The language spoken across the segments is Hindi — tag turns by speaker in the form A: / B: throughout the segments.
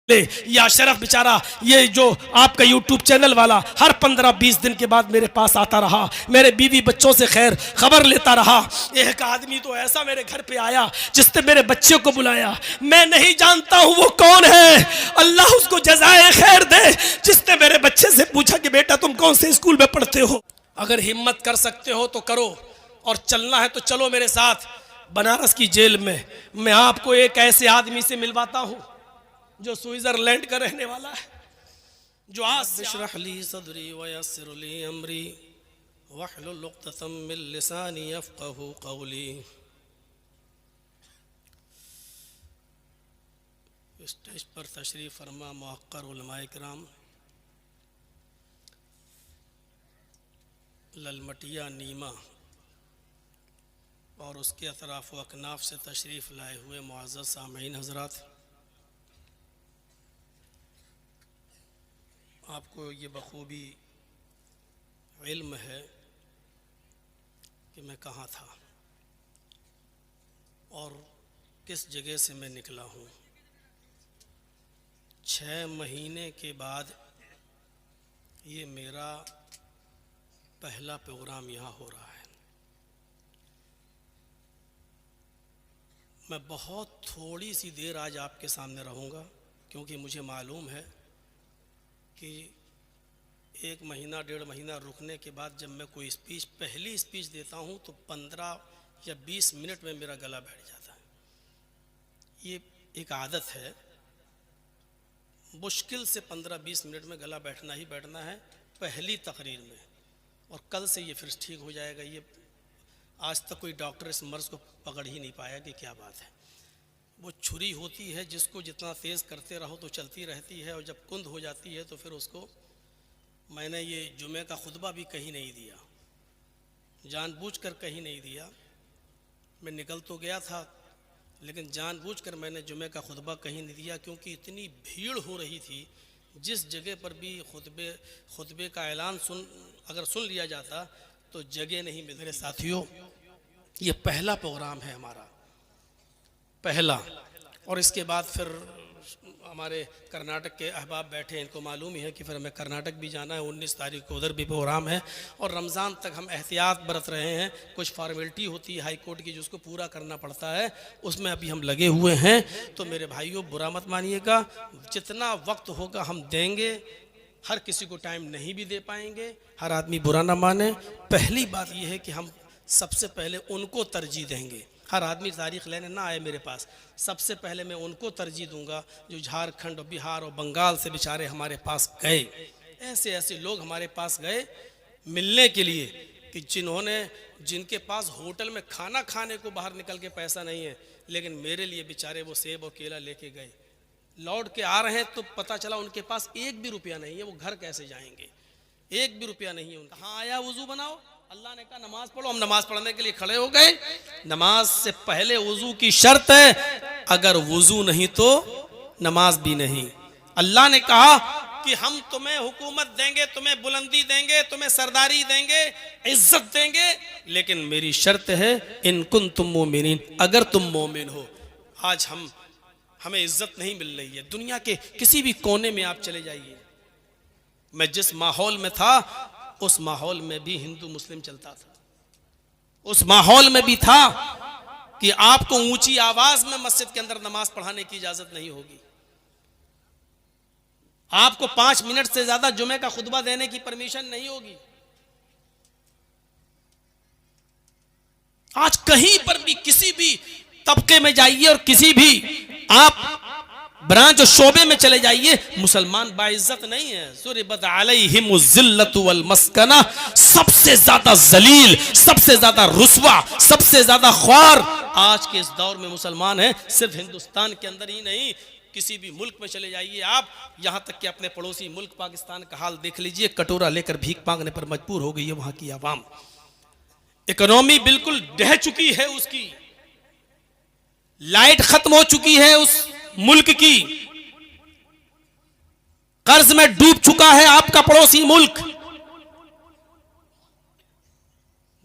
A: या शरफ बेचारा ये जो आपका यूट्यूब चैनल वाला हर 15-20 दिन के बाद मेरे पास आता रहा, मेरे बीवी बच्चों से खैर खबर लेता रहा। एक आदमी तो ऐसा मेरे घर पे आया जिसने मेरे बच्चे को बुलाया, मैं नहीं जानता हूँ वो कौन है, अल्लाह उसको जज़ाए खैर दे, जिसने मेरे बच्चे से पूछा कि बेटा तुम कौन से स्कूल में पढ़ते हो, अगर हिम्मत कर सकते हो तो करो और चलना है तो चलो मेरे साथ बनारस की जेल में। मैं आपको एक ऐसे आदमी से मिलवाता हूँ जो स्विट्जरलैंड का रहने वाला है, जो आशरहली सदरी वयस्सिरली अमरी वहलुल उक़दतम मिन लिसानी यफ़क़हू क़ौली। स्टेज पर तशरीफ़ फरमा मुअक्कर उलमाए किराम, ललमटिया नीमा और उसके अतराफ़ व अकनाफ़ से तशरीफ़ लाए हुए मुअज़्ज़ज़ सामीन हज़रात, आपको ये बखूबी इल्म है कि मैं कहाँ था और किस जगह से मैं निकला हूँ। 6 महीने के बाद ये मेरा पहला प्रोग्राम यहाँ हो रहा है। मैं बहुत थोड़ी सी देर आज आपके सामने रहूँगा क्योंकि मुझे मालूम है कि 1 महीना 1.5 महीना रुकने के बाद जब मैं कोई स्पीच पहली स्पीच देता हूँ तो 15 या 20 मिनट में मेरा गला बैठ जाता है। ये एक आदत है, मुश्किल से 15-20 मिनट में गला बैठना ही बैठना है पहली तकरीर में, और कल से ये फिर ठीक हो जाएगा। ये आज तक कोई डॉक्टर इस मर्ज़ को पकड़ ही नहीं पाया कि क्या बात है। वो छुरी होती है जिसको जितना तेज़ करते रहो तो चलती रहती है, और जब कुंद हो जाती है तो फिर उसको, मैंने ये जुमे का खुतबा भी कहीं नहीं दिया, जानबूझकर कहीं नहीं दिया। मैं निकल तो गया था लेकिन जानबूझकर मैंने जुमे का खुतबा कहीं नहीं दिया क्योंकि इतनी भीड़ हो रही थी। जिस जगह पर भी खुतबे का ऐलान अगर सुन लिया जाता तो जगह नहीं मिल। मेरे साथियों, ये पहला प्रोग्राम है हमारा, पहला, और इसके बाद फिर हमारे कर्नाटक के अहबाब बैठे, इनको मालूम ही है कि फिर हमें कर्नाटक भी जाना है। 19 तारीख को उधर भी प्रोग्राम है, और रमज़ान तक हम एहतियात बरत रहे हैं। कुछ फॉर्मेलिटी होती है हाई कोर्ट की जिसको पूरा करना पड़ता है, उसमें अभी हम लगे हुए हैं। तो मेरे भाइयों बुरा मत मानिएगा, जितना वक्त होगा हम देंगे। हर किसी को टाइम नहीं भी दे पाएंगे, हर आदमी बुरा ना माने। पहली बात यह है कि हम सबसे पहले उनको तरजीह देंगे। हर आदमी तारीख़ लेने ना आए मेरे पास, सबसे पहले मैं उनको तरजीह दूंगा जो झारखंड और बिहार और बंगाल से बेचारे हमारे पास गए। ऐसे ऐसे लोग हमारे पास गए मिलने के लिए कि जिनके पास होटल में खाना खाने को बाहर निकल के पैसा नहीं है, लेकिन मेरे लिए बेचारे वो सेब और केला लेके गए। लौट के आ रहे हैं तो पता चला उनके पास 1 भी रुपया नहीं है। वो घर कैसे जाएंगे? 1 भी रुपया नहीं है उनका। हाँ आया वुजू बनाओ, अल्लाह ने कहा नमाज पढ़ो, हम नमाज पढ़ने के लिए खड़े हो गए। नमाज से पहले वुजू की शर्त है, अगर वुजू नहीं तो नमाज भी नहीं। अल्लाह ने कहा कि हम तुम्हें हुकूमत देंगे, तुम्हें बुलंदी देंगे, तुम्हें सरदारी देंगे, इज्जत देंगे, लेकिन मेरी शर्त है इन कुंतुम मोमिनीन, अगर तुम मोमिन हो। आज हमें इज्जत नहीं मिल रही है। दुनिया के किसी भी कोने में आप चले जाइए, मैं जिस माहौल में था उस माहौल में भी हिंदू मुस्लिम चलता था। उस माहौल में भी था कि आपको ऊंची आवाज में मस्जिद के अंदर नमाज पढ़ाने की इजाजत नहीं होगी, आपको 5 मिनट से ज्यादा जुमे का खुतबा देने की परमिशन नहीं होगी। आज कहीं पर भी किसी भी तबके में जाइए और किसी भी आप ब्रांच और शोबे में चले जाइए, मुसलमान बाइज्जत नहीं है। सुरिबत अलैहिमुज़्ज़िल्लतु वल मस्कना, सबसे ज्यादा जलील, सबसे ज्यादा रुस्वा, सबसे ज्यादा ख्वार आज के इस दौर में मुसलमान है। सिर्फ हिंदुस्तान के अंदर ही नहीं, किसी भी मुल्क में चले जाइए आप, यहां तक कि अपने पड़ोसी मुल्क पाकिस्तान का हाल देख लीजिए। कटोरा लेकर भीख मांगने पर मजबूर हो गई है वहां की आवाम। इकोनॉमी बिल्कुल ढह चुकी है, उसकी लाइट खत्म हो चुकी है उस मुल्क की, कर्ज में डूब चुका है आपका पड़ोसी मुल्क।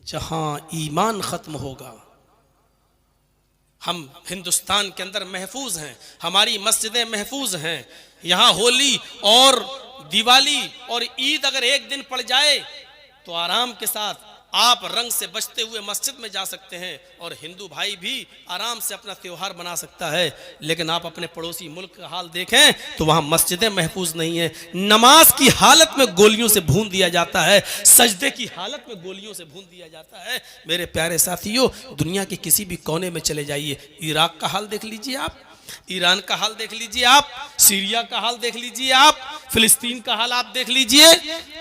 A: जहां ईमान खत्म होगा हम हिंदुस्तान के अंदर महफूज हैं, हमारी मस्जिदें महफूज हैं। यहाँ होली और दिवाली और ईद अगर एक दिन पड़ जाए तो आराम के साथ आप रंग से बचते हुए मस्जिद में जा सकते हैं और हिंदू भाई भी आराम से अपना त्योहार मना सकता है। लेकिन आप अपने पड़ोसी मुल्क का हाल देखें तो वहां मस्जिदें महफूज नहीं है, नमाज की हालत में गोलियों से भून दिया जाता है, सजदे की हालत में गोलियों से भून दिया जाता है। मेरे प्यारे साथियों, दुनिया के किसी भी कोने में चले जाइए, इराक का हाल देख लीजिए आप, ईरान का हाल देख लीजिए आप, सीरिया का हाल देख लीजिए आप, फिलिस्तीन का हाल आप देख लीजिए।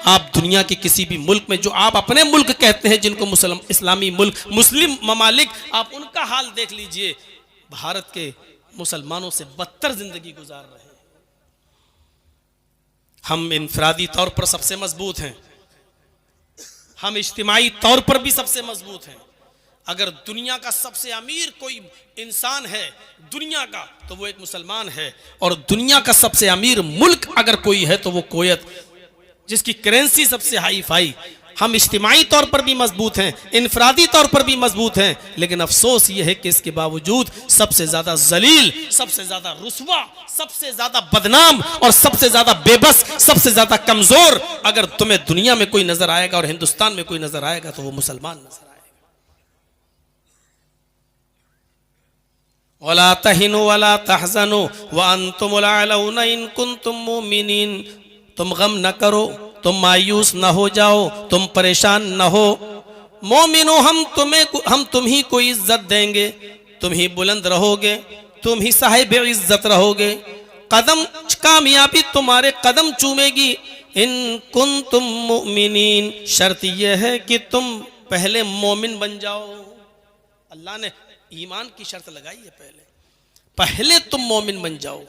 A: आप दुनिया के किसी भी मुल्क में, जो आप अपने मुल्क कहते हैं जिनको मुस्लिम इस्लामी मुल्क, मुस्लिम ममालिक, आप उनका हाल देख लीजिए। भारत के मुसलमानों से बदतर जिंदगी गुजार रहे हैं। हम इंफरादी तौर पर सबसे मजबूत हैं, हम इज्तिमाई तौर पर भी सबसे मजबूत हैं। अगर दुनिया का सबसे अमीर कोई इंसान है दुनिया का तो वो एक मुसलमान है, और दुनिया का सबसे अमीर मुल्क अगर कोई है तो वो कुवैत, जिसकी करेंसी सबसे हाई फाई। हम इज्तिमाई तौर पर भी मजबूत हैं, इनफरादी तौर पर भी मजबूत हैं, लेकिन अफसोस ये है कि इसके बावजूद सबसे ज्यादा जलील, सबसे ज्यादा रुस्वा, सबसे ज्यादा बदनाम और सबसे ज्यादा बेबस, सबसे ज्यादा कमजोर अगर तुम्हें दुनिया में कोई नजर आएगा और हिंदुस्तान में कोई नजर आएगा तो वो मुसलमान नजर आएगा। वला तहिनु वला तहज़नु व अंतुमुल अलौना इन कुंतुम मुमिनीन। तुम गम न करो, तुम मायूस न हो जाओ, तुम परेशान न हो। मोमिनो, हम तुम्ही को इज्जत देंगे, तुम ही बुलंद रहोगे, तुम ही साहिब इज्जत रहोगे, कदम कामयाबी तुम्हारे कदम चूमेगी। इन कुंतुम मुमिनीन, शर्त यह है कि तुम पहले मोमिन बन जाओ। अल्लाह ने ईमान की शर्त लगाई है, पहले तुम मोमिन बन जाओ।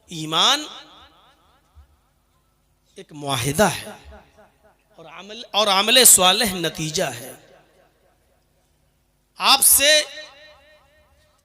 A: ईमान एक मुआहिदा है और अमल स्वालिह नतीजा है। आपसे